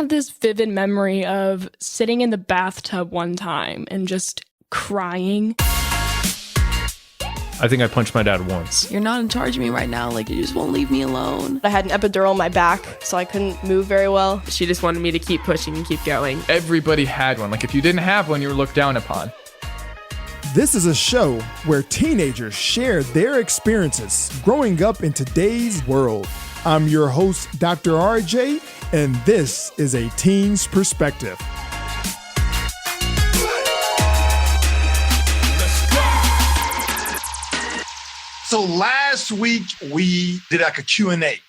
have this vivid memory of sitting in the bathtub one time and just crying. I think I punched my dad once. You're not in charge of me right now. Like, you just won't leave me alone. I had an epidural in my back, so I couldn't move very well. She just wanted me to keep pushing and keep going. Everybody had one. Like, if you didn't have one, you were looked down upon. This is a show where teenagers share their experiences growing up in today's world. I'm your host, Dr. RJ, and this is A Teen's Perspective. So last week we did like a Q&A,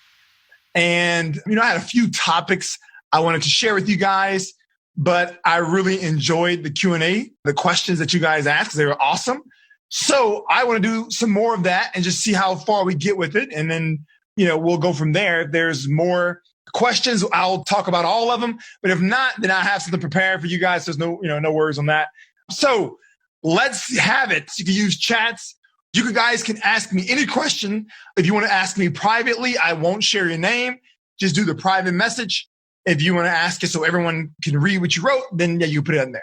and I had a few topics I wanted to share with you guys, but I really enjoyed the Q&A, the questions that you guys asked. They were awesome. So I want to do some more of that and just see how far we get with it. And then, we'll go from there. If there's more questions, I'll talk about all of them. But if not, then I have something prepared for you guys. There's no worries on that. So let's have it. You can use chats. You guys can ask me any question. If you want to ask me privately, I won't share your name. Just do the private message. If you want to ask it so everyone can read what you wrote, then you put it in there.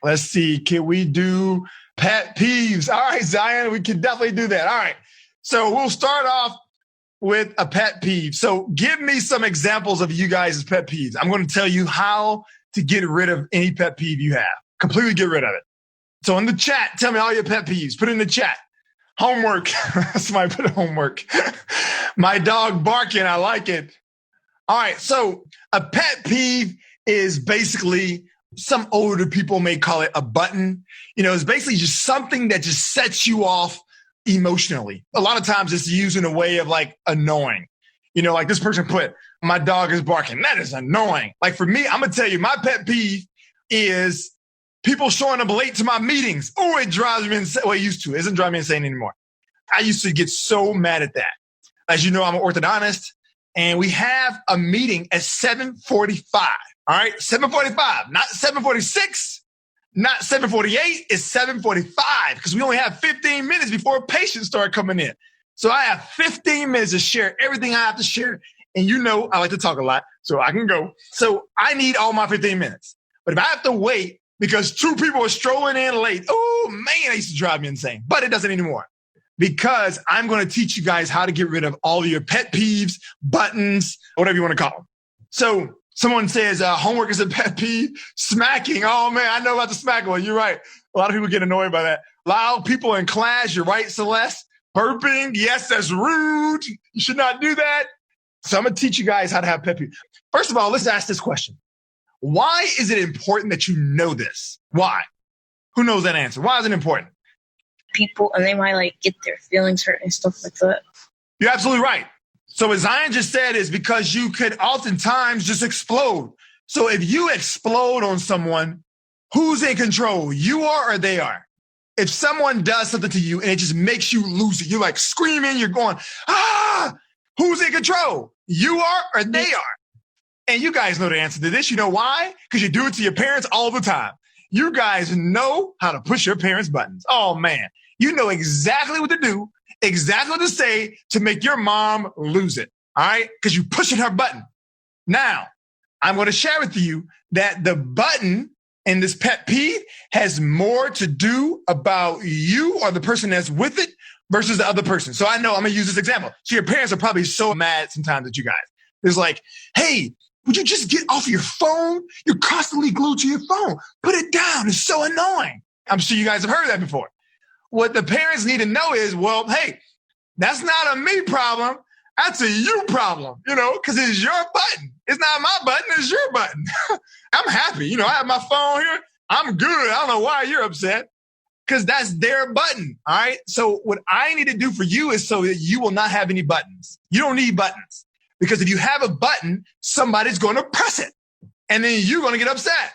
Let's see. Can we do pet peeves? All right, Zion, we can definitely do that. All right. So we'll start off with a pet peeve. So give me some examples of you guys' pet peeves. I'm going to tell you how to get rid of any pet peeve you have. Completely get rid of it. So in the chat, tell me all your pet peeves. Put it in the chat. Homework. Somebody put homework. My dog barking. I like it. All right. So a pet peeve is basically, some older people may call it a button. It's basically just something that just sets you off emotionally. A lot of times it's used in a way of like annoying. Like this person put, my dog is barking. That is annoying. Like for me, I'm going to tell you, my pet peeve is people showing up late to my meetings. Oh, it drives me insane. Well, it used to. It doesn't drive me insane anymore. I used to get so mad at that. As you know, I'm an orthodontist, and we have a meeting at 7:45. All right, 7:45, not 7:46, not 7:48. It's 7:45 because we only have 15 minutes before patients start coming in. So I have 15 minutes to share everything I have to share. And I like to talk a lot, so I can go. So I need all my 15 minutes. But if I have to wait because two people are strolling in late, oh man, that used to drive me insane. But it doesn't anymore. Because I'm going to teach you guys how to get rid of all of your pet peeves, buttons, whatever you want to call them. So someone says homework is a pet peeve. Smacking. Oh, man, I know about the smacking one. You're right. A lot of people get annoyed by that. Loud people in class. You're right, Celeste. Burping. Yes, that's rude. You should not do that. So I'm going to teach you guys how to have pet peeves. First of all, let's ask this question. Why is it important that you know this? Why? Who knows that answer? Why is it important? People, and they might get their feelings hurt and stuff like that. You're absolutely right. So what Zion just said is because you could oftentimes just explode. So if you explode on someone, who's in control? You are or they are? If someone does something to you and it just makes you lose it, you're like screaming, you're going, who's in control? You are or they are? And you guys know the answer to this. You know why? Because you do it to your parents all the time. You guys know how to push your parents' buttons. Oh, man. You know exactly what to do, exactly what to say to make your mom lose it, all right? Because you're pushing her button. Now, I'm going to share with you that the button in this pet peeve has more to do about you or the person that's with it versus the other person. So I know I'm going to use this example. So your parents are probably so mad sometimes at you guys. It's like, hey, would you just get off your phone? You're constantly glued to your phone. Put it down. It's so annoying. I'm sure you guys have heard that before. What the parents need to know is, well, hey, that's not a me problem. That's a you problem, because it's your button. It's not my button. It's your button. I'm happy. I have my phone here. I'm good. I don't know why you're upset because that's their button. All right. So what I need to do for you is so that you will not have any buttons. You don't need buttons. Because if you have a button, somebody's going to press it. And then you're going to get upset.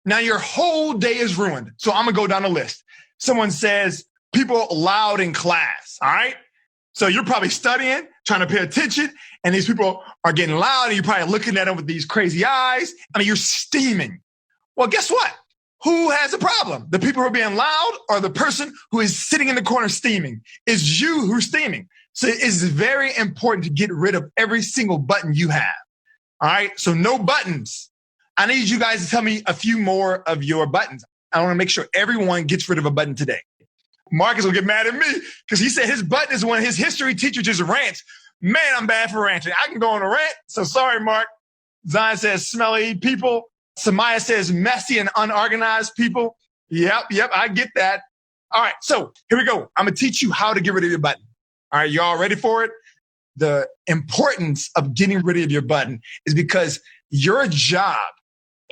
Now your whole day is ruined. So I'm going to go down the list. Someone says, people loud in class. All right. So you're probably studying, trying to pay attention. And these people are getting loud. And you're probably looking at them with these crazy eyes. I mean, you're steaming. Well, guess what? Who has a problem? The people who are being loud or the person who is sitting in the corner steaming? It's you who's steaming. So it's very important to get rid of every single button you have. All right. So no buttons. I need you guys to tell me a few more of your buttons. I want to make sure everyone gets rid of a button today. Marcus will get mad at me because he said his button is when his history teacher just rants. Man, I'm bad for ranting. I can go on a rant. So sorry, Mark. Zion says smelly people. Samaya says messy and unorganized people. Yep, I get that. All right, so here we go. I'm going to teach you how to get rid of your button. All right, y'all ready for it? The importance of getting rid of your button is because your job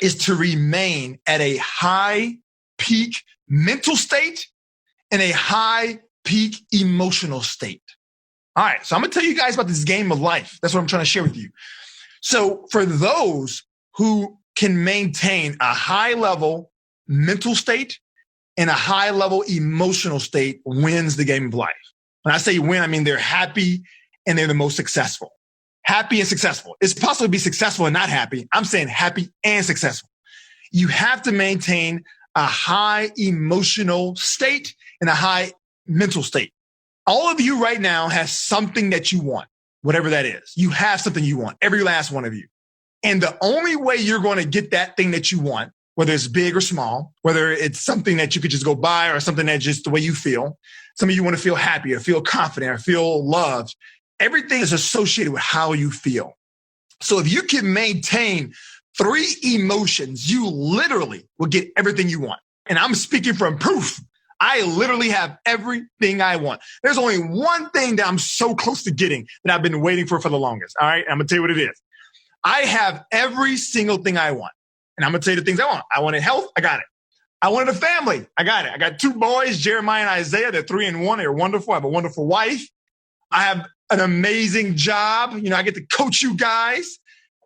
is to remain at a high peak mental state and a high peak emotional state. All right, so I'm going to tell you guys about this game of life. That's what I'm trying to share with you. So for those who can maintain a high level mental state and a high level emotional state wins the game of life. When I say win, I mean they're happy and they're the most successful. Happy and successful. It's possible to be successful and not happy. I'm saying happy and successful. You have to maintain a high emotional state and a high mental state. All of you right now has something that you want, whatever that is. You have something you want, every last one of you. And the only way you're going to get that thing that you want, whether it's big or small, whether it's something that you could just go buy or something that's just the way you feel. Some of you want to feel happy or feel confident or feel loved. Everything is associated with how you feel. So if you can maintain 3 emotions, you literally will get everything you want. And I'm speaking from proof. I literally have everything I want. There's only one thing that I'm so close to getting that I've been waiting for the longest. All right. I'm going to tell you what it is. I have every single thing I want. And I'm going to tell you the things I want. I wanted health. I got it. I wanted a family. I got it. I got 2 boys, Jeremiah and Isaiah. They're 3 and 1. They're wonderful. I have a wonderful wife. I have an amazing job. I get to coach you guys.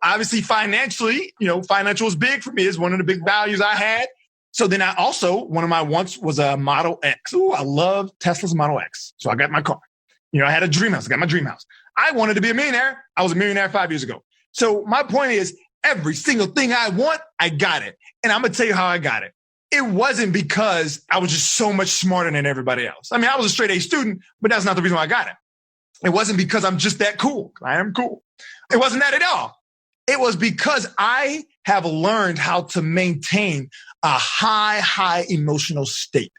Obviously, financially, financial is big for me. It's one of the big values I had. So then I also, one of my wants was a Model X. Ooh, I love Tesla's Model X. So I got my car. I had a dream house. I got my dream house. I wanted to be a millionaire. I was a millionaire 5 years ago. So my point is, every single thing I want, I got it. And I'm going to tell you how I got it. It wasn't because I was just so much smarter than everybody else. I mean, I was a straight A student, but that's not the reason why I got it. It wasn't because I'm just that cool. I am cool. It wasn't that at all. It was because I have learned how to maintain a high emotional state.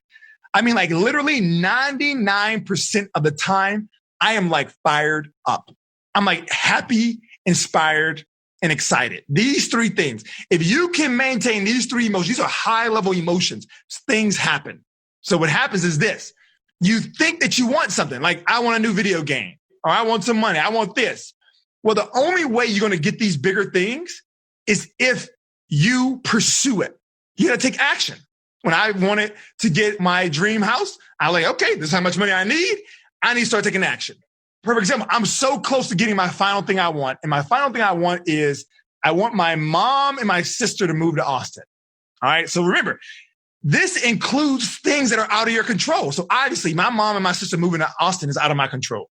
I mean, like literally 99% of the time, I am like fired up. I'm like happy, inspired, and excited. These 3 things. If you can maintain these 3 emotions, these are high level emotions, things happen. So what happens is this. You think that you want something like I want a new video game or I want some money. I want this. Well, the only way you're going to get these bigger things is if you pursue it. You got to take action. When I wanted to get my dream house, I was like, okay, this is how much money I need. I need to start taking action. Perfect example. I'm so close to getting my final thing I want. And my final thing I want is I want my mom and my sister to move to Austin. All right. So remember, this includes things that are out of your control. So obviously my mom and my sister moving to Austin is out of my control.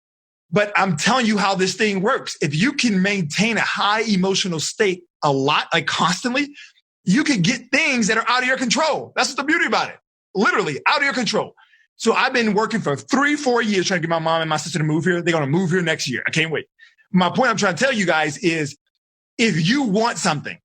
But I'm telling you how this thing works. If you can maintain a high emotional state a lot, like constantly, you can get things that are out of your control. That's the beauty about it. Literally out of your control. So I've been working for 3-4 years trying to get my mom and my sister to move here. They're going to move here next year. I can't wait. My point I'm trying to tell you guys is if you want something,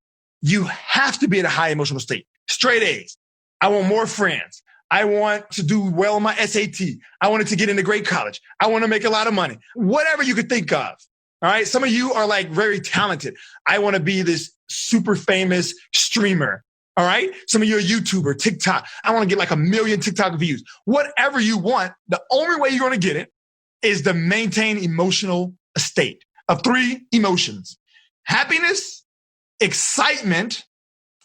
you have to be at a high emotional state. Straight A's. I want more friends. I want to do well on my SAT. I wanted to get into great college. I want to make a lot of money. Whatever you could think of. All right. Some of you are like very talented. I want to be this super famous streamer. All right. Some of you are YouTuber, TikTok. I want to get like 1 million TikTok views. Whatever you want, the only way you're going to get it is to maintain emotional state of 3 emotions: happiness, excitement,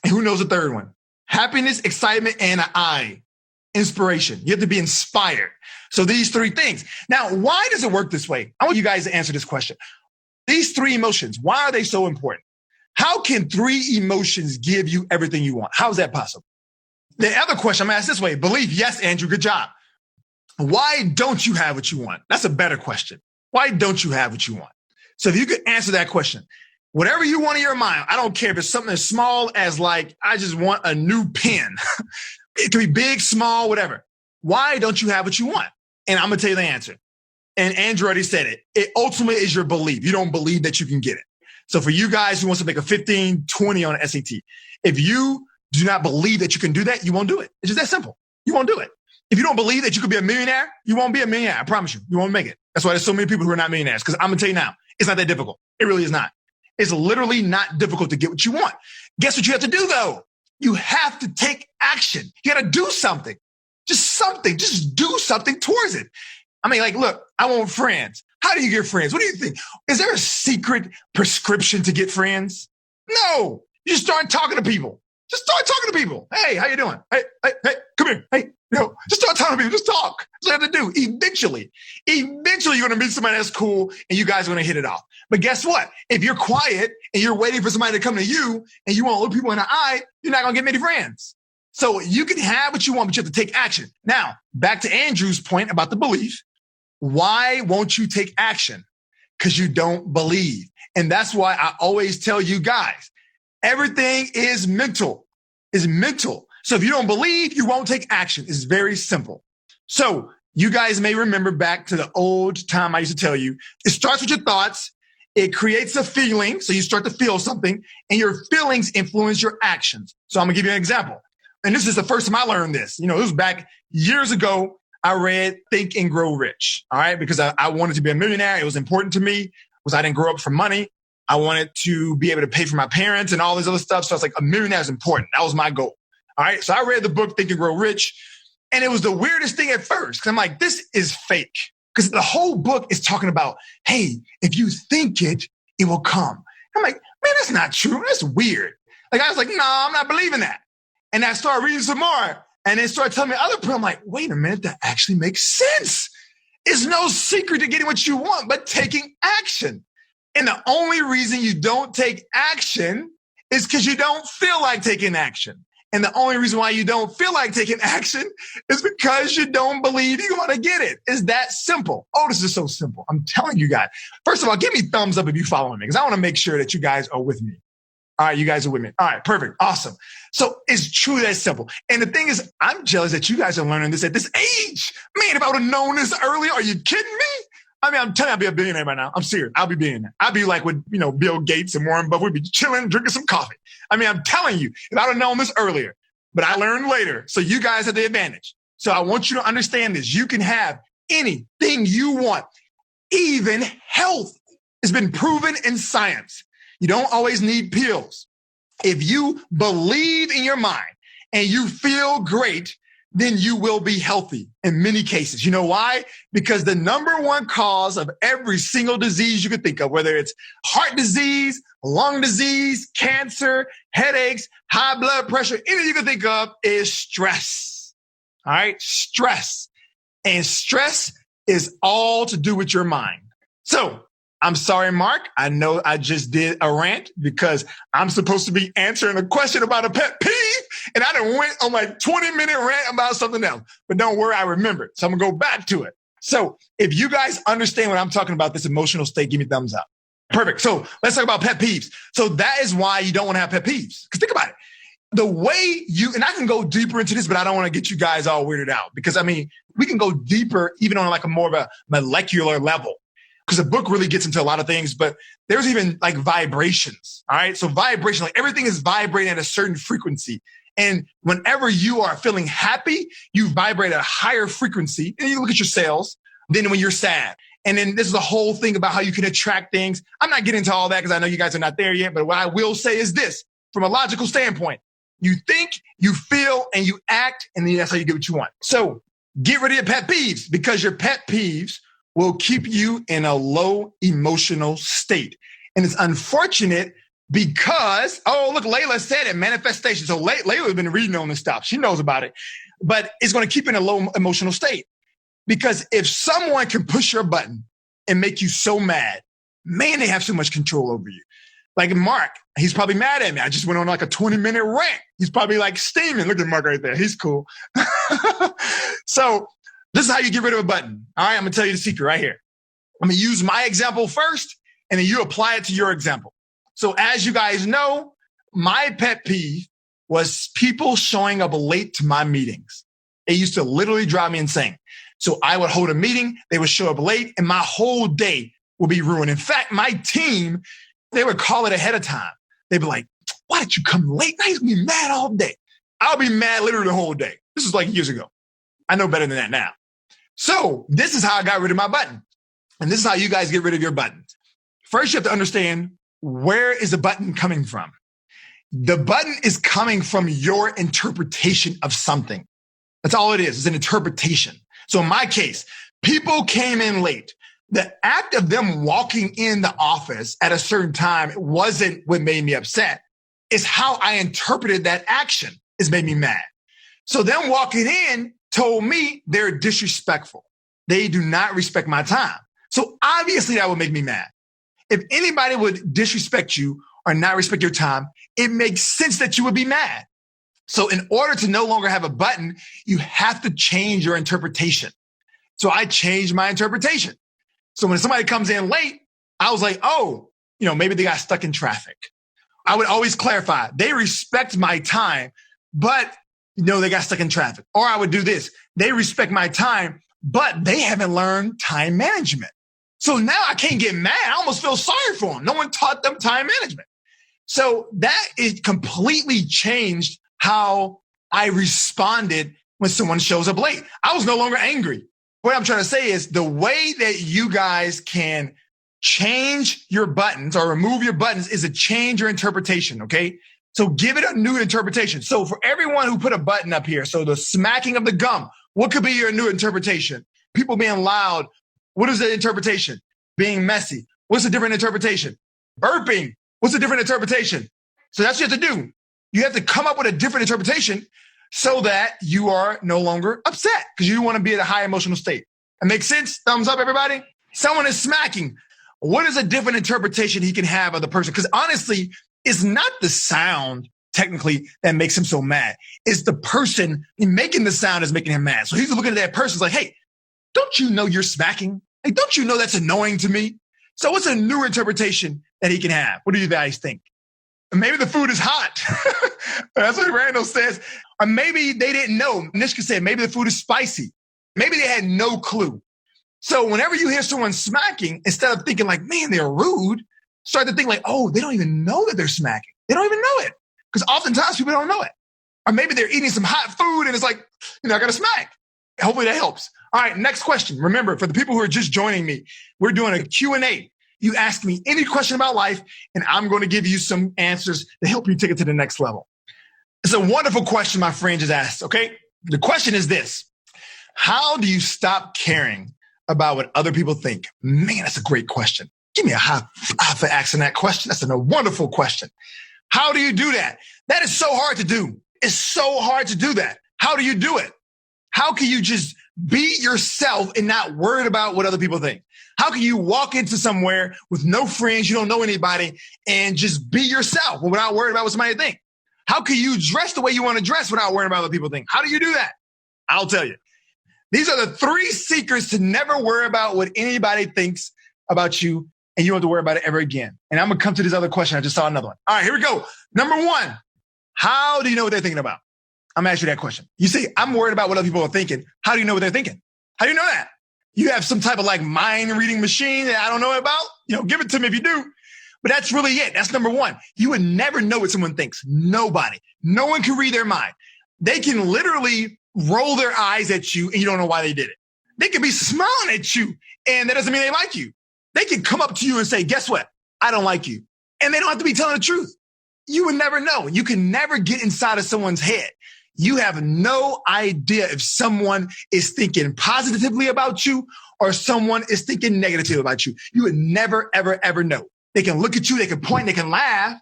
and who knows the third one? Happiness, excitement, and an I. Inspiration. You have to be inspired. So these 3 things. Now, why does it work this way? I want you guys to answer this question. These 3 emotions, why are they so important? How can 3 emotions give you everything you want? How is that possible? The other question I'm asked this way: belief. Yes, Andrew, good job. Why don't you have what you want? That's a better question. Why don't you have what you want? So if you could answer that question, whatever you want in your mind, I don't care if it's something as small as like, I just want a new pen. It could be big, small, whatever. Why don't you have what you want? And I'm going to tell you the answer. And Andrew already said it. It ultimately is your belief. You don't believe that you can get it. So for you guys who wants to make a 15, 20 on an SAT, if you do not believe that you can do that, you won't do it. It's just that simple. You won't do it. If you don't believe that you could be a millionaire, you won't be a millionaire. I promise you. You won't make it. That's why there's so many people who are not millionaires. Because I'm going to tell you now, it's not that difficult. It really is not. It's literally not difficult to get what you want. Guess what you have to do, though? You have to take action. You got to do something. Just something. Just do something towards it. I mean, like, look, I want friends. How do you get friends? What do you think? Is there a secret prescription to get friends? No. You just start talking to people. Just start talking to people. Hey, how you doing? Hey, come here. Hey, just start talking to people. Just talk. That's what you have to do. Eventually, you're going to meet somebody that's cool and you guys are going to hit it off. But guess what? If you're quiet and you're waiting for somebody to come to you and you want to look people in the eye, you're not going to get many friends. So you can have what you want, but you have to take action. Now, back to Andrew's point about the belief. Why won't you take action? Because you don't believe. And that's why I always tell you guys, everything is mental. It's mental. So if you don't believe, you won't take action. It's very simple. So you guys may remember back to the old time I used to tell you, it starts with your thoughts. It creates a feeling. So you start to feel something and your feelings influence your actions. So I'm gonna give you an example. And this is the first time I learned this. It was back years ago. I read Think and Grow Rich. All right. Because I wanted to be a millionaire. It was important to me because I didn't grow up for money. I wanted to be able to pay for my parents and all this other stuff. So I was like, a millionaire is important. That was my goal. All right. So I read the book, Think and Grow Rich. And it was the weirdest thing at first. Cause I'm like, this is fake. Because the whole book is talking about, hey, if you think it, it will come. I'm like, man, that's not true. That's weird. Like, I was like, no, I'm not believing that. And I started reading some more and then started telling me other people, I'm like, wait a minute, that actually makes sense. It's no secret to getting what you want, but taking action. And the only reason you don't take action is because you don't feel like taking action. And the only reason why you don't feel like taking action is because you don't believe you're going to get it. It's that simple. Oh, this is so simple. I'm telling you guys. First of all, give me thumbs up if you're following me because I want to make sure that you guys are with me. All right, you guys are with me. All right, perfect. Awesome. So it's truly that simple. And the thing is, I'm jealous that you guys are learning this at this age. Man, if I would have known this earlier, are you kidding me? I mean, I'm telling you, I'll be a billionaire right now. I'm serious. I'll be a billionaire. I'll be like with, Bill Gates and Warren Buffett. We'd be chilling, drinking some coffee. I mean, I'm telling you, if I'd have known this earlier, but I learned later. So you guys have the advantage. So I want you to understand this. You can have anything you want, even health. It's been proven in science. You don't always need pills. If you believe in your mind and you feel great, then you will be healthy in many cases. You know why? Because the number one cause of every single disease you could think of, whether it's heart disease, lung disease, cancer, headaches, high blood pressure, anything you can think of is stress. All right? Stress. And stress is all to do with your mind. So I'm sorry, Mark. I know I just did a rant because I'm supposed to be answering a question about a pet peeve. And I done went on like 20-minute rant about something else. But don't worry, I remembered. So I'm going to go back to it. So if you guys understand what I'm talking about, this emotional state, give me a thumbs up. Perfect. So let's talk about pet peeves. So that is why you don't want to have pet peeves. Because think about it. The way and I can go deeper into this, but I don't want to get you guys all weirded out. Because, I mean, we can go deeper even on like a more of a molecular level. Because the book really gets into a lot of things, but there's even like vibrations. All right. So vibration, like everything is vibrating at a certain frequency. And whenever you are feeling happy, you vibrate at a higher frequency. And you look at your cells than when you're sad. And then this is the whole thing about how you can attract things. I'm not getting into all that because I know you guys are not there yet. But what I will say is this, from a logical standpoint, you think, you feel, and you act, and then that's how you get what you want. So get rid of your pet peeves because your pet peeves will keep you in a low emotional state. And it's unfortunate because, oh, look, Layla said it, manifestation. So Layla's been reading on this stuff. She knows about it. But it's going to keep you in a low emotional state. Because if someone can push your button and make you so mad, man, they have so much control over you. Like Mark, he's probably mad at me. I just went on like a 20-minute rant. He's probably like steaming. Look at Mark right there. He's cool. So this is how you get rid of a button. All right, I'm going to tell you the secret right here. I'm going to use my example first, and then you apply it to your example. So as you guys know, my pet peeve was people showing up late to my meetings. It used to literally drive me insane. So I would hold a meeting, they would show up late, and my whole day would be ruined. In fact, my team They would call it ahead of time. They'd be like, why did you come late? Now he's going to be mad all day. I'll be mad literally the whole day. This was like years ago. I know better than that now. So this is how I got rid of my button. And this is how you guys get rid of your buttons. First, you have to understand, where is the button coming from? The button is coming from your interpretation of something. That's all it is. It's an interpretation. So in my case, people came in late. The act of them walking in the office at a certain time wasn't what made me upset. It's how I interpreted that action is made me mad. So them walking in told me they're disrespectful. They do not respect my time. So obviously that would make me mad. If anybody would disrespect you or not respect your time, it makes sense that you would be mad. So in order to no longer have a button, you have to change your interpretation. So I changed my interpretation. So when somebody comes in late, I was like, oh, maybe they got stuck in traffic. I would always clarify, they respect my time, but they got stuck in traffic. Or I would do this. They respect my time, but they haven't learned time management. So now I can't get mad. I almost feel sorry for them. No one taught them time management. So that is completely changed how I responded when someone shows up late. I was no longer angry. What I'm trying to say is the way that you guys can change your buttons or remove your buttons is to change your interpretation, okay? So give it a new interpretation. So for everyone who put a button up here, so the smacking of the gum, what could be your new interpretation? People being loud. What is the interpretation? Being messy. What's a different interpretation? Burping. What's a different interpretation? So that's what you have to do. You have to come up with a different interpretation so that you are no longer upset because you want to be at a high emotional state. That makes sense? Thumbs up, everybody. Someone is smacking. What is a different interpretation he can have of the person? Because honestly, it's not the sound technically that makes him so mad. It's the person making the sound is making him mad. So he's looking at that person like, hey, don't you know you're smacking? Like, don't you know that's annoying to me? So what's a new interpretation that he can have? What do you guys think? Maybe the food is hot. That's what Randall says. Or maybe they didn't know. Nishka said maybe the food is spicy. Maybe they had no clue. So whenever you hear someone smacking, instead of thinking like, man, they're rude, start to think like, oh, they don't even know that they're smacking. They don't even know it. Because oftentimes people don't know it. Or maybe they're eating some hot food and it's like, I got to smack. Hopefully that helps. All right, next question. Remember, for the people who are just joining me, we're doing a Q&A. You ask me any question about life, and I'm going to give you some answers to help you take it to the next level. It's a wonderful question my friend just asked, okay? The question is this. How do you stop caring about what other people think? Man, that's a great question. Give me a high for asking that question. That's a wonderful question. How do you do that? That is so hard to do. It's so hard to do that. How do you do it? How can you just be yourself and not worried about what other people think? How can you walk into somewhere with no friends, you don't know anybody, and just be yourself without worrying about what somebody think? How can you dress the way you want to dress without worrying about what people think? How do you do that? I'll tell you. These are the 3 secrets to never worry about what anybody thinks about you, and you don't have to worry about it ever again. And I'm going to come to this other question. I just saw another one. All right, here we go. Number 1, how do you know what they're thinking about? I'm going to ask you that question. You say, I'm worried about what other people are thinking. How do you know what they're thinking? How do you know that? You have some type of like mind reading machine that I don't know about? Give it to me if you do. But that's really it. That's number 1. You would never know what someone thinks. Nobody. No one can read their mind. They can literally roll their eyes at you and you don't know why they did it. They can be smiling at you and that doesn't mean they like you. They can come up to you and say, guess what? I don't like you. And they don't have to be telling the truth. You would never know. You can never get inside of someone's head. You have no idea if someone is thinking positively about you or someone is thinking negatively about you. You would never, ever, ever know. They can look at you, they can point, they can laugh,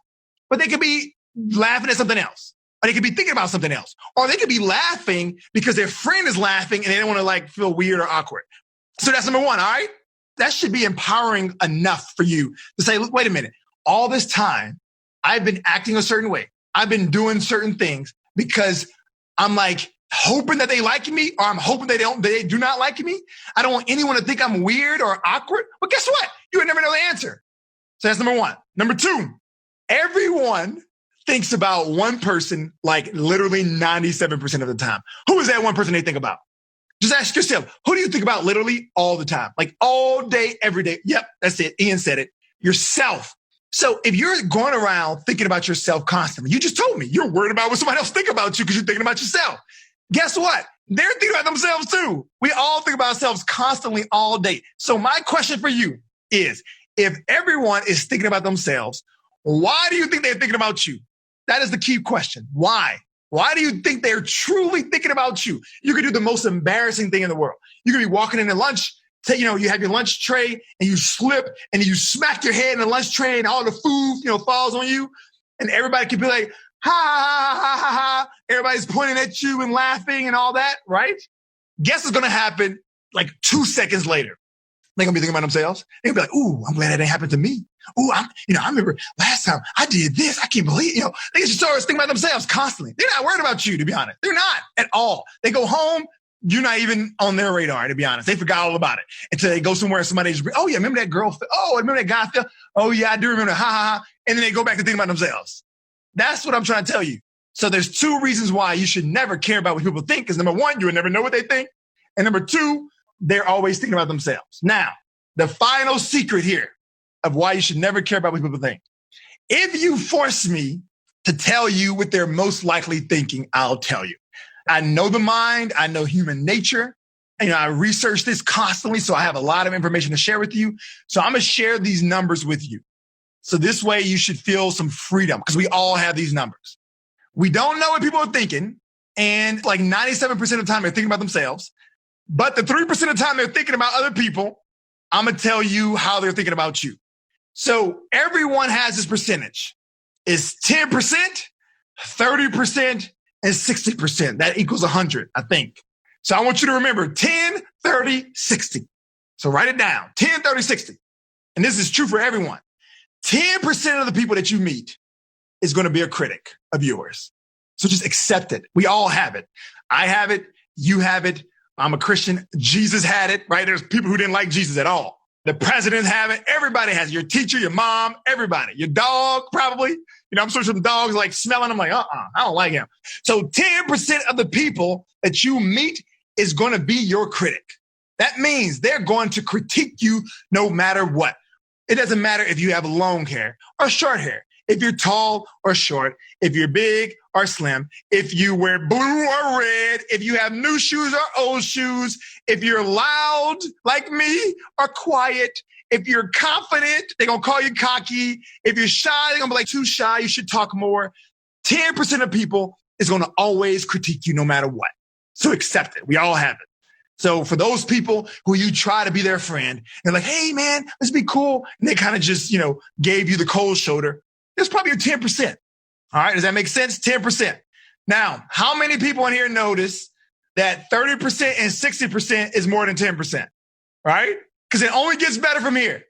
but they could be laughing at something else. Or they could be thinking about something else. Or they could be laughing because their friend is laughing and they don't want to like feel weird or awkward. So that's number 1, all right? That should be empowering enough for you to say, look, wait a minute. All this time, I've been acting a certain way. I've been doing certain things because I'm like hoping that they like me or I'm hoping they do not like me. I don't want anyone to think I'm weird or awkward. But guess what? You would never know the answer. So that's number 1. Number 2, everyone thinks about one person like literally 97% of the time. Who is that one person they think about? Just ask yourself, who do you think about literally all the time? Like all day, every day. Yep, that's it. Ian said it. Yourself. So if you're going around thinking about yourself constantly, you just told me you're worried about what somebody else think about you because you're thinking about yourself. Guess what? They're thinking about themselves too. We all think about ourselves constantly all day. So my question for you is, if everyone is thinking about themselves, why do you think they're thinking about you? That is the key question. Why? Why do you think they're truly thinking about you? You could do the most embarrassing thing in the world. You could be walking into lunch, you have your lunch tray and you slip and you smack your head in the lunch tray and all the food, falls on you. And everybody could be like, ha, ha, ha, ha, ha. Everybody's pointing at you and laughing and all that, right? Guess what's going to happen like 2 seconds later? They're going to be thinking about themselves. They're going to be like, ooh, I'm glad that didn't happen to me. Ooh, I remember last time I did this. I can't believe, they just start thinking about themselves constantly. They're not worried about you, to be honest. They're not at all. They go home. You're not even on their radar, to be honest. They forgot all about it until they go somewhere and somebody just, oh yeah, remember that girl? Oh, remember that guy? Oh yeah, I do remember. Ha ha ha. And then they go back to thinking about themselves. That's what I'm trying to tell you. So there's 2 reasons why you should never care about what people think. Because number 1, you will never know what they think. And number 2, they're always thinking about themselves. Now, the final secret here of why you should never care about what people think. If you force me to tell you what they're most likely thinking, I'll tell you. I know the mind. I know human nature. I research this constantly, so I have a lot of information to share with you. So I'm going to share these numbers with you. So this way you should feel some freedom because we all have these numbers. We don't know what people are thinking. And like 97% of the time they're thinking about themselves. But the 3% of the time they're thinking about other people, I'm going to tell you how they're thinking about you. So everyone has this percentage. It's 10%, 30%, and 60%. That equals 100, I think. So I want you to remember 10, 30, 60. So write it down. 10, 30, 60. And this is true for everyone. 10% of the people that you meet is going to be a critic of yours. So just accept it. We all have it. I have it. You have it. I'm a Christian. Jesus had it, right? There's people who didn't like Jesus at all. The presidents have it. Everybody has it. Your teacher, your mom, everybody. Your dog, probably. I'm sure some dogs like smelling. I'm like, I don't like him. So 10% of the people that you meet is going to be your critic. That means they're going to critique you no matter what. It doesn't matter if you have long hair or short hair, if you're tall or short, if you're big or slim, if you wear blue or red, if you have new shoes or old shoes, if you're loud like me or quiet, if you're confident, they're going to call you cocky. If you're shy, they're going to be like, too shy, you should talk more. 10% of people is going to always critique you no matter what. So accept it. We all have it. So for those people who you try to be their friend, they're like, hey, man, let's be cool. And they kind of just, gave you the cold shoulder. That's probably your 10%. All right. Does that make sense? 10%. Now, how many people in here notice that 30% and 60% is more than 10%? Right? Because it only gets better from here.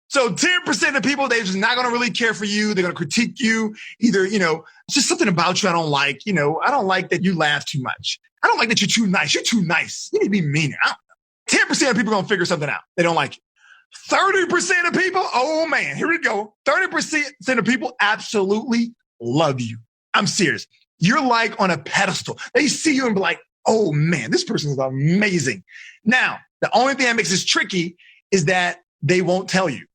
So 10% of people, they're just not going to really care for you. They're going to critique you. Either, it's just something about you I don't like. I don't like that you laugh too much. I don't like that you're too nice. You're too nice. You need to be meaner. 10% of people are going to figure something out. They don't like you. 30% of people, oh man, here we go. 30% of people absolutely love you. I'm serious. You're like on a pedestal. They see you and be like, oh man, this person is amazing. Now, the only thing that makes this tricky is that they won't tell you.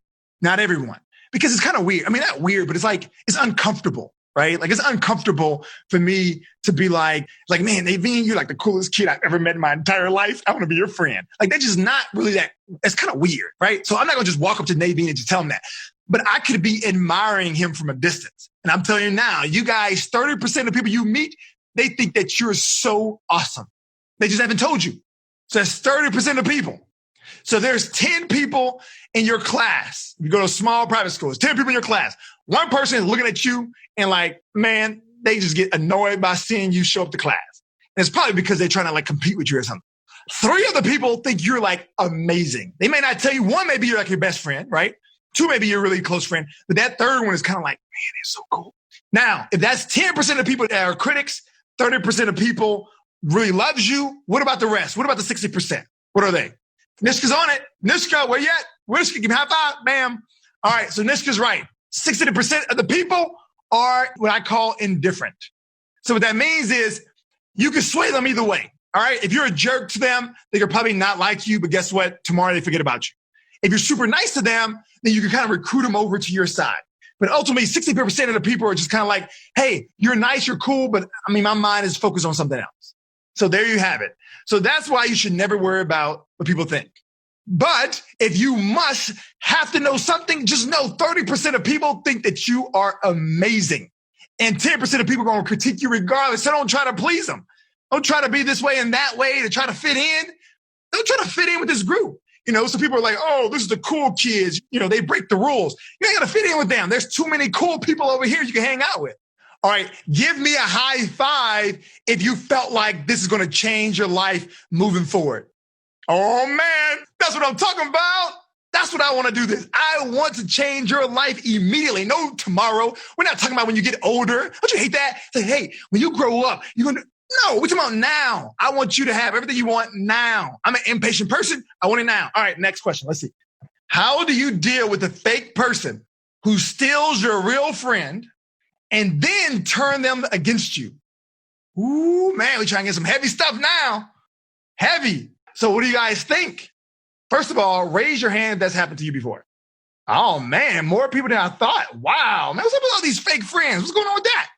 Not everyone. Because it's kind of weird. I mean, not weird, but it's uncomfortable, right? Like it's uncomfortable for me to be like, man, Naveen, you're like the coolest kid I've ever met in my entire life. I want to be your friend. Like that's just not really that. It's kind of weird, right? So I'm not going to just walk up to Naveen and just tell him that. But I could be admiring him from a distance. And I'm telling you now, you guys, 30% of people you meet, they think that you're so awesome. They just haven't told you. So that's 30% of people. So there's 10 people in your class. You go to a small private school. There's 10 people in your class. One person is looking at you and like, man, they just get annoyed by seeing you show up to class. And it's probably because they're trying to like compete with you or something. 3 other people think you're like amazing. They may not tell you. 1, maybe you're like your best friend, right? 2, maybe you're a really close friend. But that 3rd one is kind of like, man, they're so cool. Now, if that's 10% of people that are critics, 30% of people really loves you. What about the rest? What about the 60%? What are they? Nishka's on it. Nishka, where you at? Nishka, give me a high five. Bam. All right, so Nishka's right. 60% of the people are what I call indifferent. So what that means is you can sway them either way. All right, if you're a jerk to them, they could probably not like you, but guess what? Tomorrow they forget about you. If you're super nice to them, then you can kind of recruit them over to your side. But ultimately, 60% of the people are just kind of like, hey, you're nice, you're cool, but I mean, my mind is focused on something else. So there you have it. So that's why you should never worry about what people think. But if you must have to know something, just know 30% of people think that you are amazing. And 10% of people are going to critique you regardless. So don't try to please them. Don't try to be this way and that way to try to fit in. Don't try to fit in with this group. So people are like, oh, this is the cool kids. They break the rules. You ain't got to fit in with them. There's too many cool people over here you can hang out with. All right, give me a high five if you felt like this is going to change your life moving forward. Oh, man, that's what I'm talking about. That's what I want to do this. I want to change your life immediately. No tomorrow. We're not talking about when you get older. Don't you hate that? Say, hey, when you grow up, you're going to... No, we're talking about now. I want you to have everything you want now. I'm an impatient person. I want it now. All right, next question. Let's see. How do you deal with a fake person who steals your real friend and then turn them against you? Ooh, man, we're trying to get some heavy stuff now. Heavy. So what do you guys think? First of all, raise your hand if that's happened to you before. Oh, man, more people than I thought. Wow, man, what's up with all these fake friends? What's going on with that?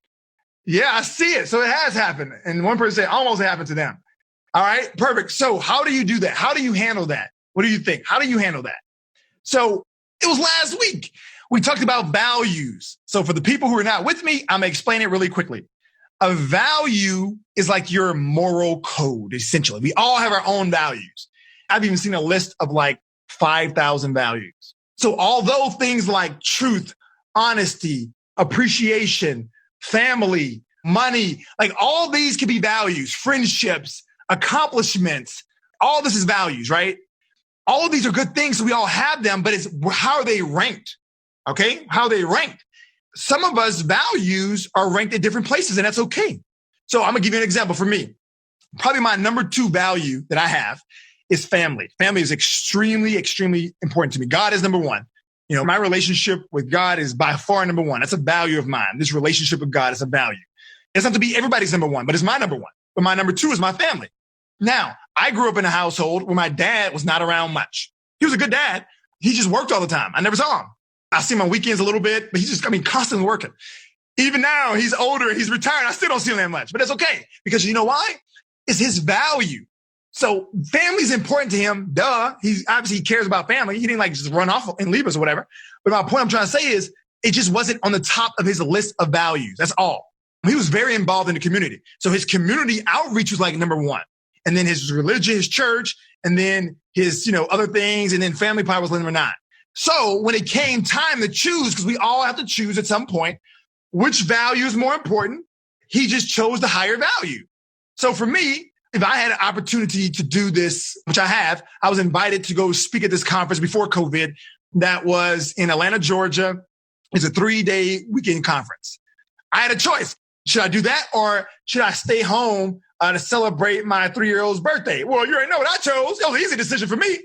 Yeah, I see it. So it has happened. And one person said almost happened to them. All right, perfect. So how do you do that? How do you handle that? What do you think? How do you handle that? So it was last week. We talked about values. So for the people who are not with me, I'm going to explain it really quickly. A value is like your moral code, essentially. We all have our own values. I've even seen a list of like 5,000 values. So although things like truth, honesty, appreciation, family, money, like all these can be values, friendships, accomplishments, all this is values, right? All of these are good things, so we all have them, but it's how are they ranked? Okay, how are they ranked? Some of us values are ranked at different places, and that's okay. So I'm gonna give you an example for me. Probably my number 2 value that I have is family. Family is extremely, extremely important to me. God is number 1. My relationship with God is by far number 1. That's a value of mine. This relationship with God is a value. It doesn't have to be everybody's number 1, but it's my number 1. But my number 2 is my family. Now, I grew up in a household where my dad was not around much. He was a good dad. He just worked all the time. I never saw him. I see him on weekends a little bit, but he's just, constantly working. Even now, he's older, he's retired. I still don't see him that much, but that's okay. Because you know why? It's his value. So family's important to him. Duh. He cares about family. He didn't just run off and leave us or whatever. But my point I'm trying to say is it just wasn't on the top of his list of values. That's all. He was very involved in the community. So his community outreach was like number 1. And then his religion, his church, and then his, other things. And then family probably was number 9. So when it came time to choose, because we all have to choose at some point, which value is more important, he just chose the higher value. So for me, if I had an opportunity to do this, which I have, I was invited to go speak at this conference before COVID that was in Atlanta, Georgia. It's a 3-day weekend conference. I had a choice. Should I do that or should I stay home to celebrate my 3-year-old's birthday? Well, you already know what I chose. It was an easy decision for me.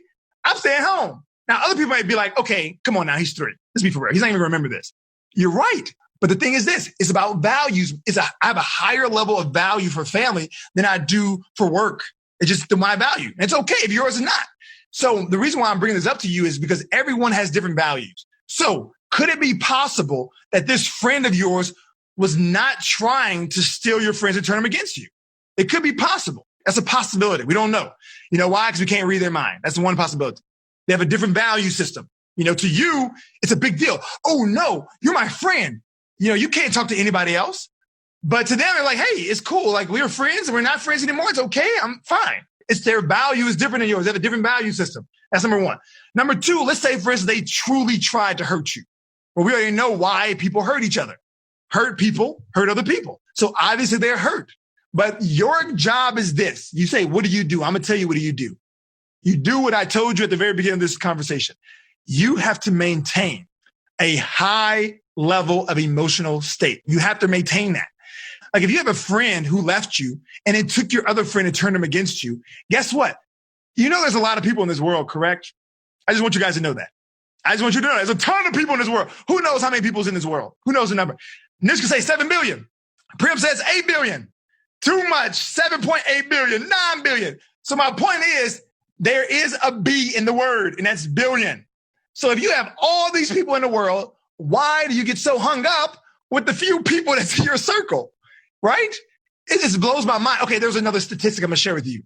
I'm staying home. Now, other people might be like, okay, come on now, he's 3. Let's be for real. He's not even going to remember this. You're right. But the thing is this, it's about values. I have a higher level of value for family than I do for work. It's just my value. And it's okay if yours is not. So the reason why I'm bringing this up to you is because everyone has different values. So could it be possible that this friend of yours was not trying to steal your friends and turn them against you? It could be possible. That's a possibility. We don't know. You know why? Because we can't read their mind. That's the one possibility. They have a different value system. To you, it's a big deal. Oh, no, you're my friend. You can't talk to anybody else. But to them, they're like, hey, it's cool. Like, we're friends and we're not friends anymore. It's okay. I'm fine. It's their value is different than yours. They have a different value system. That's number 1. Number 2, let's say, for instance, they truly tried to hurt you. Well, we already know why people hurt each other. Hurt people, hurt other people. So obviously they're hurt. But your job is this. You say, what do you do? I'm going to tell you, what do? You do what I told you at the very beginning of this conversation. You have to maintain a high level of emotional state. You have to maintain that. Like if you have a friend who left you and it took your other friend and turned them against you, guess what? There's a lot of people in this world, correct? I just want you guys to know that. I just want you to know there's a ton of people in this world. Who knows how many people's in this world? Who knows the number? Nish can say 7 billion. Prim says 8 billion. Too much. 7.8 billion, 9 billion. So my point is there is a B in the word, and that's billion. So if you have all these people in the world, why do you get so hung up with the few people that's in your circle, right? It just blows my mind. Okay, there's another statistic I'm gonna share with you.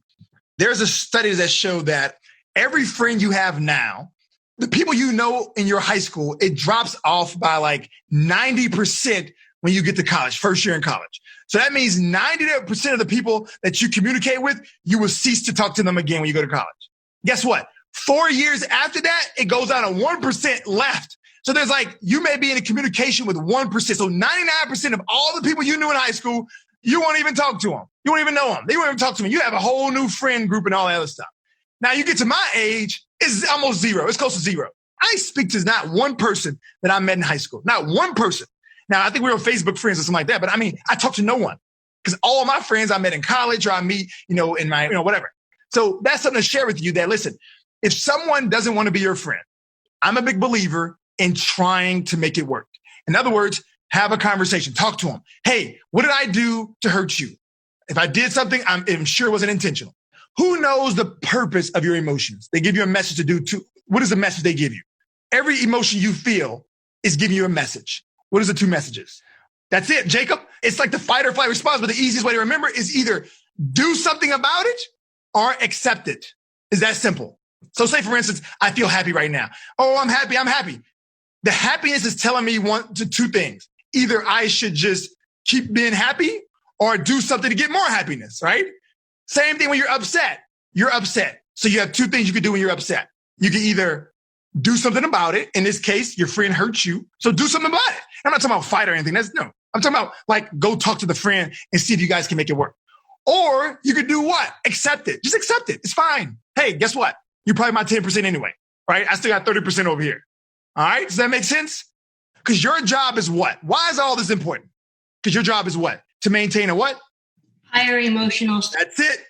There's a study that showed that every friend you have now, the people you know in your high school, it drops off by like 90% when you get to college, first year in college. So that means 90% of the people that you communicate with, you will cease to talk to them again when you go to college. Guess what? 4 years after that, it goes down to 1% left. So there's like, you may be in a communication with 1%. So 99% of all the people you knew in high school, you won't even talk to them. You won't even know them. They won't even talk to me. You have a whole new friend group and all that other stuff. Now you get to my age, it's almost zero. It's close to zero. I speak to not one person that I met in high school. Not one person. Now, I think we were Facebook friends or something like that. But I mean, I talk to no one because all of my friends I met in college or I meet, in my, whatever. So that's something to share with you that, listen, if someone doesn't want to be your friend, I'm a big believer in trying to make it work. In other words, have a conversation, talk to them. Hey, what did I do to hurt you? If I did something, I'm sure it wasn't intentional. Who knows the purpose of your emotions? They give you a message to do too. What is the message they give you? Every emotion you feel is giving you a message. What is the two messages? That's it, Jacob. It's like the fight or flight response, but the easiest way to remember is either do something about it or accept it. It's that simple. So say, for instance, I feel happy right now. Oh, I'm happy. I'm happy. The happiness is telling me two things. Either I should just keep being happy or do something to get more happiness, right? Same thing when you're upset. You're upset. So you have two things you can do when you're upset. You can either do something about it. In this case, your friend hurt you. So do something about it. I'm not talking about fight or anything. No. I'm talking about like go talk to the friend and see if you guys can make it work. Or you could do what? Accept it. Just accept it. It's fine. Hey, guess what? You're probably my 10% anyway, right? I still got 30% over here. All right. Does that make sense? Because your job is what? Why is all this important? Because your job is what? To maintain a what? Higher emotional state. That's it.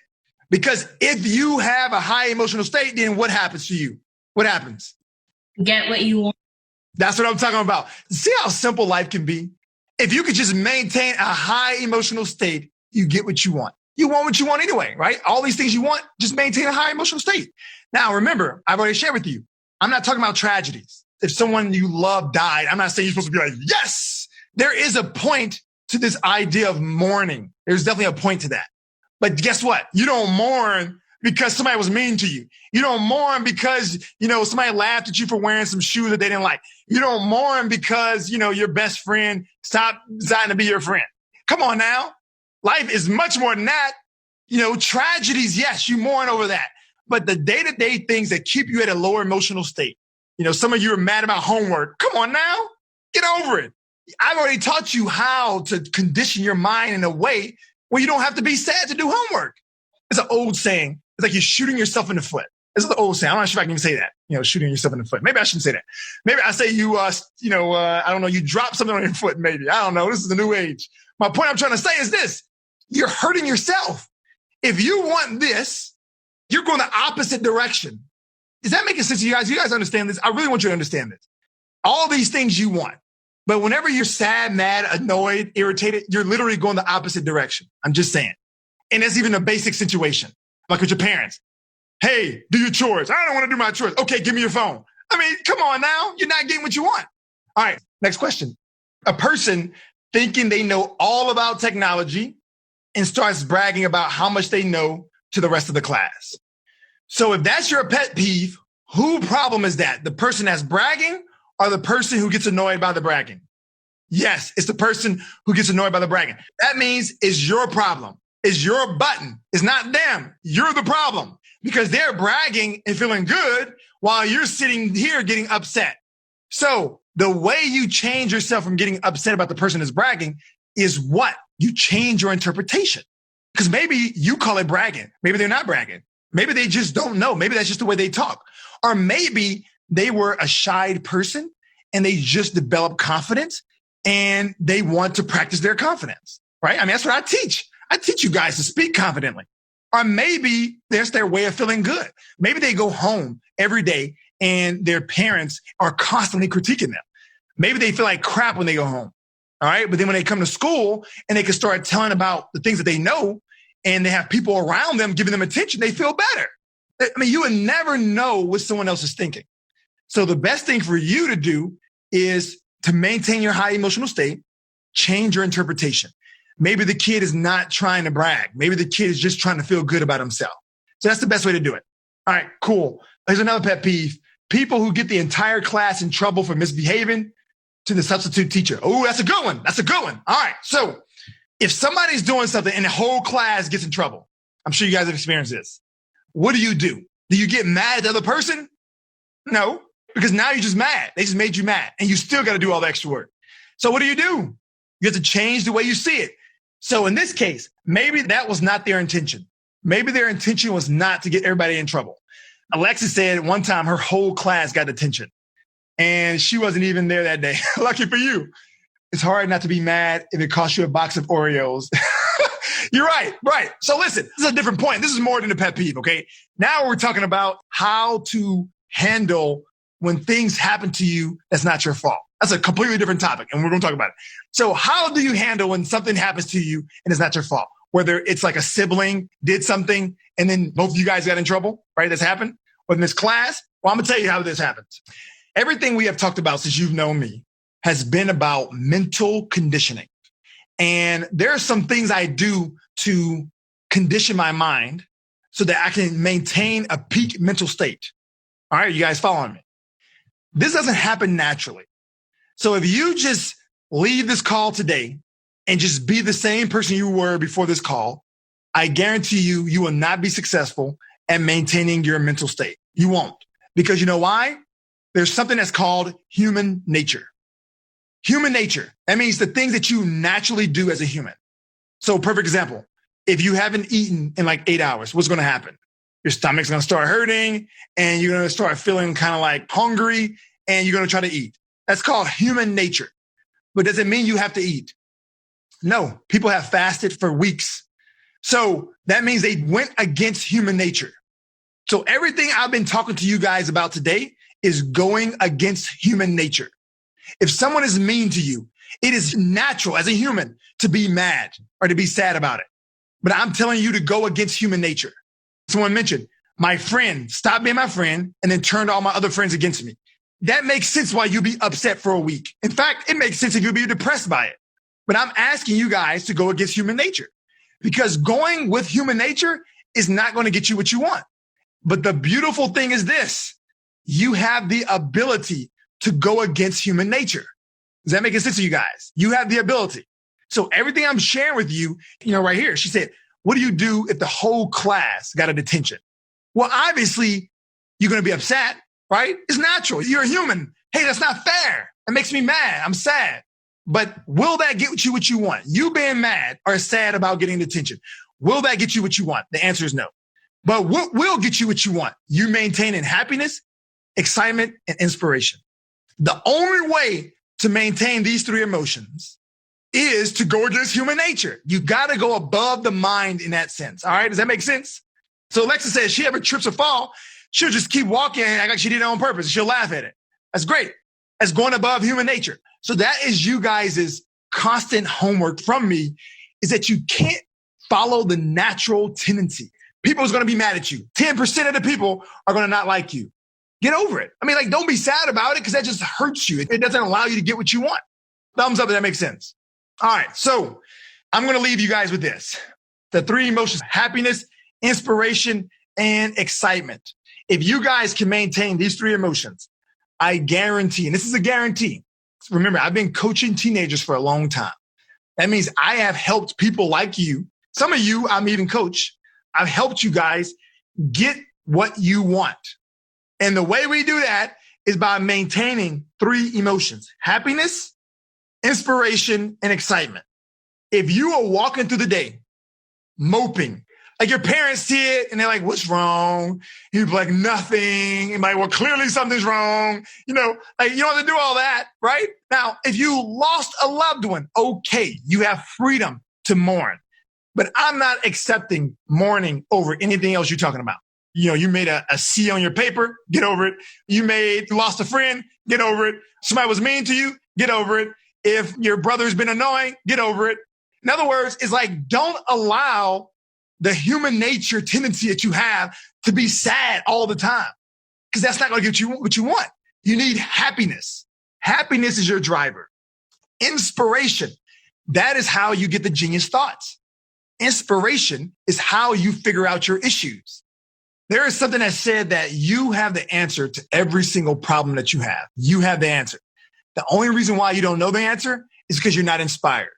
Because if you have a high emotional state, then what happens to you? What happens? Get what you want. That's what I'm talking about. See how simple life can be? If you could just maintain a high emotional state, you get what you want. You want what you want anyway, right? All these things you want, just maintain a high emotional state. Now, remember, I've already shared with you, I'm not talking about tragedies. If someone you love died, I'm not saying you're supposed to be like, yes, there is a point to this idea of mourning. There's definitely a point to that. But guess what? You don't mourn because somebody was mean to you. You don't mourn because, somebody laughed at you for wearing some shoes that they didn't like. You don't mourn because, your best friend stopped deciding to be your friend. Come on now. Life is much more than that. Tragedies, yes, you mourn over that. But the day-to-day things that keep you at a lower emotional state, some of you are mad about homework. Come on now. Get over it. I've already taught you how to condition your mind in a way where you don't have to be sad to do homework. It's an old saying. It's like you're shooting yourself in the foot. This is the old saying. I'm not sure if I can even say that, shooting yourself in the foot. Maybe I shouldn't say that. Maybe I say I don't know, you drop something on your foot maybe. I don't know. This is the new age. My point I'm trying to say is this. You're hurting yourself. If you want this, you're going the opposite direction. Is that making sense to you guys? You guys understand this? I really want you to understand this. All these things you want. But whenever you're sad, mad, annoyed, irritated, you're literally going the opposite direction. I'm just saying. And that's even a basic situation. Like with your parents. Hey, do your chores. I don't want to do my chores. Okay, give me your phone. I mean, come on now. You're not getting what you want. All right, next question. A person thinking they know all about technology and starts bragging about how much they know to the rest of the class. So if that's your pet peeve, whose problem is that? The person that's bragging or the person who gets annoyed by the bragging? Yes, it's the person who gets annoyed by the bragging. That means it's your problem. It's your button. It's not them. You're the problem because they're bragging and feeling good while you're sitting here getting upset. So the way you change yourself from getting upset about the person that's bragging is what? You change your interpretation. Because maybe you call it bragging. Maybe they're not bragging. Maybe they just don't know. Maybe that's just the way they talk. Or maybe they were a shy person and they just developed confidence and they want to practice their confidence, right? I mean, that's what I teach. I teach you guys to speak confidently. Or maybe that's their way of feeling good. Maybe they go home every day and their parents are constantly critiquing them. Maybe they feel like crap when they go home. All right. But then when they come to school and they can start telling about the things that they know and they have people around them giving them attention, they feel better. I mean, you would never know what someone else is thinking. So the best thing for you to do is to maintain your high emotional state, change your interpretation. Maybe the kid is not trying to brag. Maybe the kid is just trying to feel good about himself. So that's the best way to do it. All right, cool. Here's another pet peeve. People who get the entire class in trouble for misbehaving to the substitute teacher. Oh, that's a good one. That's a good one. All right. So if somebody's doing something and the whole class gets in trouble, I'm sure you guys have experienced this. What do? Do you get mad at the other person? No, because now you're just mad. They just made you mad and you still got to do all the extra work. So what do? You have to change the way you see it. So in this case, maybe that was not their intention. Maybe their intention was not to get everybody in trouble. Alexis said one time her whole class got detention and she wasn't even there that day. Lucky for you. It's hard not to be mad if it costs you a box of Oreos. You're right. Right. So listen, this is a different point. This is more than a pet peeve. Okay. Now we're talking about how to handle when things happen to you that's not your fault. That's a completely different topic, and we're going to talk about it. So how do you handle when something happens to you and it's not your fault? Whether it's like a sibling did something and then both of you guys got in trouble, right? That's happened. Or in this class, well, I'm going to tell you how this happens. Everything we have talked about since you've known me has been about mental conditioning. And there are some things I do to condition my mind so that I can maintain a peak mental state. All right, you guys following me? This doesn't happen naturally. So if you just leave this call today and just be the same person you were before this call, I guarantee you, you will not be successful at maintaining your mental state. You won't. Because you know why? There's something that's called human nature. Human nature. That means the things that you naturally do as a human. So perfect example. If you haven't eaten in like 8 hours, what's going to happen? Your stomach's going to start hurting and you're going to start feeling kind of like hungry and you're going to try to eat. That's called human nature. But does it mean you have to eat? No, people have fasted for weeks. So that means they went against human nature. So everything I've been talking to you guys about today is going against human nature. If someone is mean to you, it is natural as a human to be mad or to be sad about it. But I'm telling you to go against human nature. Someone mentioned, my friend stopped being my friend and then turned all my other friends against me. That makes sense why you'd be upset for a week. In fact, it makes sense if you'd be depressed by it. But I'm asking you guys to go against human nature because going with human nature is not going to get you what you want. But the beautiful thing is this, you have the ability to go against human nature. Does that make sense to you guys? You have the ability. So everything I'm sharing with you, right here, she said, what do you do if the whole class got a detention? Well, obviously, you're going to be upset, right? It's natural. You're a human. Hey, that's not fair. It makes me mad. I'm sad. But will that get you what you want? You being mad or sad about getting detention. Will that get you what you want? The answer is no. But what will get you what you want? You maintaining happiness, excitement, and inspiration. The only way to maintain these three emotions is to go against human nature. You got to go above the mind in that sense. All right. Does that make sense? So Alexa says she ever trips or fall, she'll just keep walking and act like she did it on purpose. She'll laugh at it. That's great. That's going above human nature. So that is you guys' constant homework from me is that you can't follow the natural tendency. People is going to be mad at you. 10% of the people are going to not like you. Get over it. I mean, don't be sad about it because that just hurts you. It doesn't allow you to get what you want. Thumbs up if that makes sense. All right. So I'm going to leave you guys with this. The three emotions, happiness, inspiration, and excitement. If you guys can maintain these three emotions, I guarantee, and this is a guarantee. Remember, I've been coaching teenagers for a long time. That means I have helped people like you. Some of you, I'm even coach. I've helped you guys get what you want. And the way we do that is by maintaining three emotions, happiness, inspiration, and excitement. If you are walking through the day moping, like your parents see it and they're like, what's wrong? You'd be like, nothing. And like, well, clearly something's wrong. You don't have to do all that, right? Now, if you lost a loved one, okay, you have freedom to mourn. But I'm not accepting mourning over anything else you're talking about. You made a C on your paper, get over it. You lost a friend, get over it. Somebody was mean to you, get over it. If your brother's been annoying, get over it. In other words, it's like, don't allow the human nature tendency that you have to be sad all the time, because that's not going to get you what you want. You need happiness. Happiness is your driver. Inspiration, that is how you get the genius thoughts. Inspiration is how you figure out your issues. There is something that said that you have the answer to every single problem that you have. You have the answer. The only reason why you don't know the answer is because you're not inspired.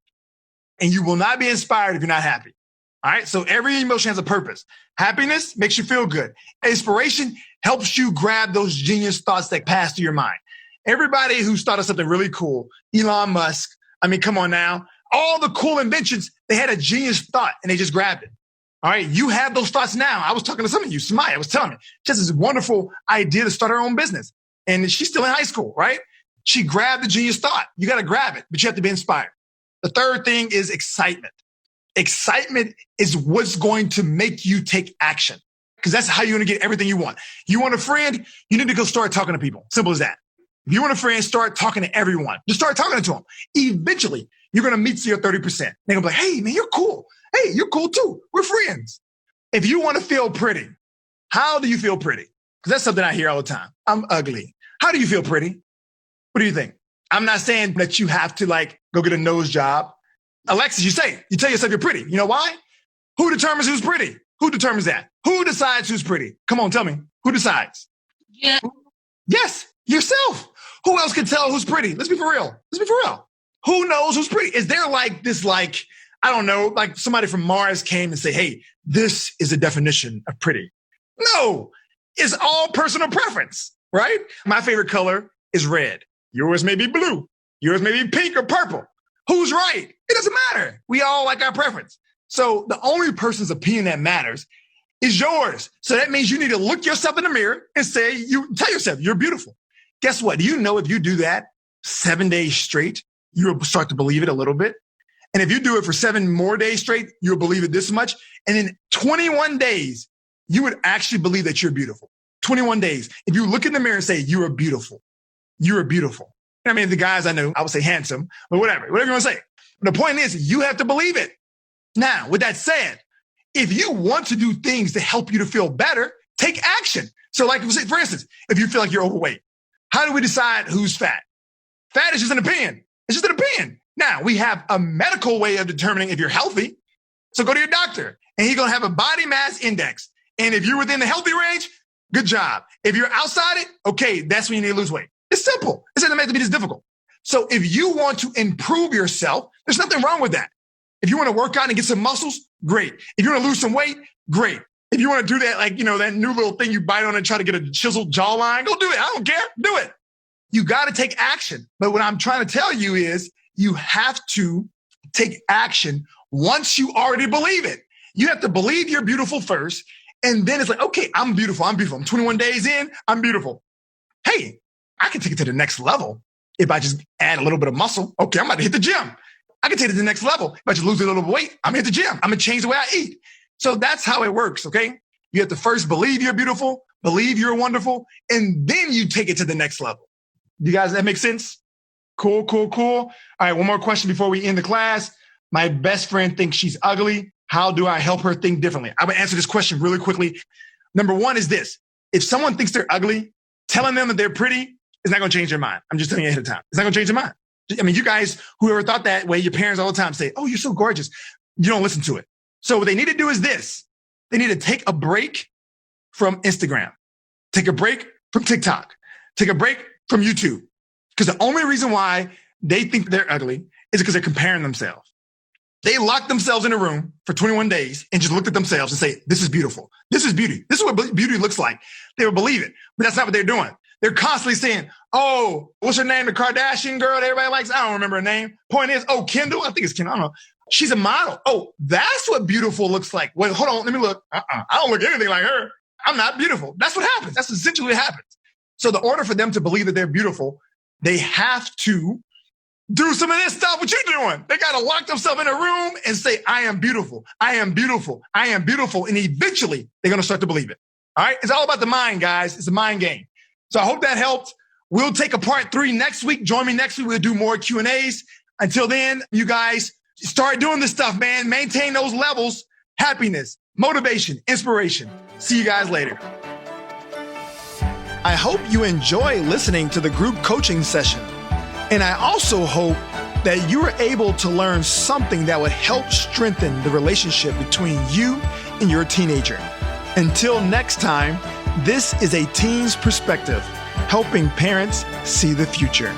And you will not be inspired if you're not happy. All right. So every emotion has a purpose. Happiness makes you feel good. Inspiration helps you grab those genius thoughts that pass through your mind. Everybody who's thought of something really cool, Elon Musk, I mean, come on now. All the cool inventions, they had a genius thought and they just grabbed it. All right. You have those thoughts now. I was talking to some of you. Samaya was telling me just this wonderful idea to start her own business. And she's still in high school, right? She grabbed the genius thought. You got to grab it, but you have to be inspired. The third thing is excitement. Excitement is what's going to make you take action because that's how you're going to get everything you want. You want a friend, you need to go start talking to people. Simple as that. If you want a friend, start talking to everyone. Just start talking to them. Eventually, you're going to meet to your 30%. They're going to be like, hey, man, you're cool. Hey, you're cool too. We're friends. If you want to feel pretty, how do you feel pretty? Because that's something I hear all the time. I'm ugly. How do you feel pretty? What do you think? I'm not saying that you have to go get a nose job. Alexis, you tell yourself you're pretty. You know why? Who determines who's pretty? Who determines that? Who decides who's pretty? Come on, tell me. Who decides? Yeah. Yes, yourself. Who else can tell who's pretty? Let's be for real. Who knows who's pretty? Is there I don't know, like somebody from Mars came and say, hey, this is a definition of pretty. No, it's all personal preference, right? My favorite color is red. Yours may be blue. Yours may be pink or purple. Who's right? It doesn't matter. We all like our preference. So the only person's opinion that matters is yours. So that means you need to look yourself in the mirror and tell yourself you're beautiful. Guess what? Do you know if you do that 7 days straight, you'll start to believe it a little bit? And if you do it for 7 more days straight, you'll believe it this much. And in 21 days, you would actually believe that you're beautiful. 21 days. If you look in the mirror and say, you are beautiful. You are beautiful. I mean, the guys I know, I would say handsome, but whatever you want to say. The point is, you have to believe it. Now, with that said, if you want to do things to help you to feel better, take action. So for instance, if you feel like you're overweight, how do we decide who's fat? Fat is just an opinion. It's just an opinion. Now, we have a medical way of determining if you're healthy. So go to your doctor and he's going to have a body mass index. And if you're within the healthy range, good job. If you're outside it, okay, that's when you need to lose weight. It's simple. It doesn't have to be this difficult. So if you want to improve yourself, there's nothing wrong with that. If you want to work out and get some muscles, great. If you want to lose some weight, great. If you want to do that, that new little thing you bite on and try to get a chiseled jawline, go do it. I don't care. Do it. You got to take action. But what I'm trying to tell you is you have to take action once you already believe it. You have to believe you're beautiful first. And then it's like, okay, I'm beautiful. I'm 21 days in. I'm beautiful. Hey, I can take it to the next level if I just add a little bit of muscle. Okay, I'm about to hit the gym. I can take it to the next level. If I just lose a little weight, I'm at the gym. I'm going to change the way I eat. So that's how it works, okay? You have to first believe you're beautiful, believe you're wonderful, and then you take it to the next level. You guys, that make sense? Cool. All right, one more question before we end the class. My best friend thinks she's ugly. How do I help her think differently? I would answer this question really quickly. Number one is this. If someone thinks they're ugly, telling them that they're pretty is not going to change their mind. I'm just telling you ahead of time. It's not going to change their mind. I mean, you guys, whoever thought that way, your parents all the time say, oh, you're so gorgeous. You don't listen to it. So what they need to do is this. They need to take a break from Instagram. Take a break from TikTok. Take a break from YouTube. Because the only reason why they think they're ugly is because they're comparing themselves. They locked themselves in a room for 21 days and just looked at themselves and say, this is beautiful. This is beauty. This is what beauty looks like. They would believe it, but that's not what they're doing. They're constantly saying, oh, what's her name? The Kardashian girl that everybody likes? I don't remember her name. Point is, oh, Kendall. I think it's Kendall. I don't know. She's a model. Oh, that's what beautiful looks like. Wait, hold on. Let me look. I don't look anything like her. I'm not beautiful. That's what happens. That's essentially what happens. So the order for them to believe that they're beautiful, they have to do some of this stuff, what you're doing. They got to lock themselves in a room and say, I am beautiful. I am beautiful. I am beautiful. And eventually they're going to start to believe it. All right. It's all about the mind, guys. It's a mind game. So I hope that helped. We'll take a part 3 next week. Join me next week. We'll do more Q&As. Until then, you guys start doing this stuff, man. Maintain those levels. Happiness, motivation, inspiration. See you guys later. I hope you enjoy listening to the group coaching session. And I also hope that you are able to learn something that would help strengthen the relationship between you and your teenager. Until next time, this is a teen's perspective, helping parents see the future.